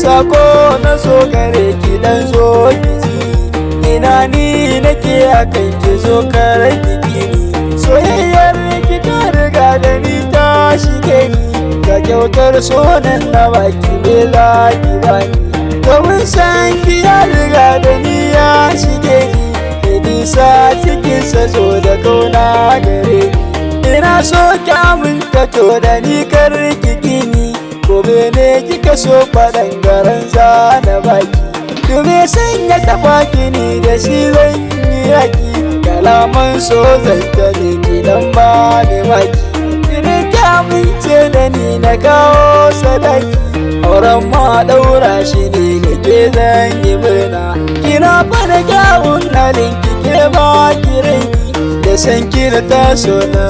sako na so gare ki dan zo ki ji ina ni nake akan ki zo kar ki kini soyayyar ki ta riga da ni ta shige ni ga kyautar sonan na baki me za ki bani domin san ki ya riga da ni ya shige ni da nisa cikin sa zo da kauna gare ni ina so ki aminta to da ni kar ki kini gobe ne kika so faɗan garan zana baki dume sanya taɓa kini da shi zan yi yaki kalaman so zanta ne gidan ba ne maki idan ki amince da ni na kawo sadaki auren ma ɗaura shi ne da ke zan yi murna kina fada kyawun halin kike ba kiranki da san ki da taso na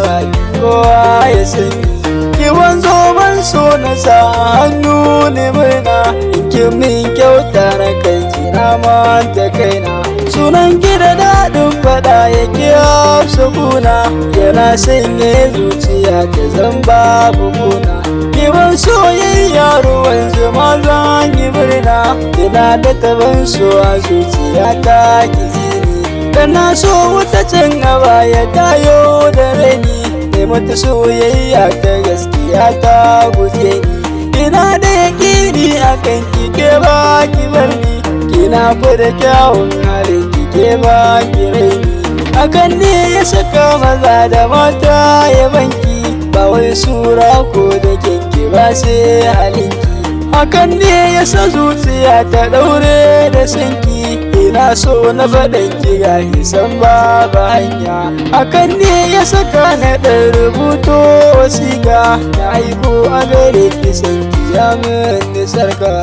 kowa ya sani ki wanzo ban so na sa hannu ne murna in ki min kyauta na kai na manta kaina sunan ki da daɗin faɗa yake hafsa kuna yana sanye zuciya ta zan babu kuna ki ban soyayya ruwan zuma zan yi murna kina da taban so a zuciya ta ki zini da na so wata can a baya tayo da rani mata soyayya ta gaskiya ta guje ni ina da yakini akan kike ba ki bar ni kina fada kyawun halin kike ba ki raini akan ne ya saka maza da mata ya banki ba wai sura ko da kyanki ba sai halinki hakan ne ya sa zuciya ta daure da sanki ina so na faɗan ki ga hisan babu hanya hakan ne ya saka na ɗan rubuto wasiƙa na aiko a gare ki san ki ya min sarka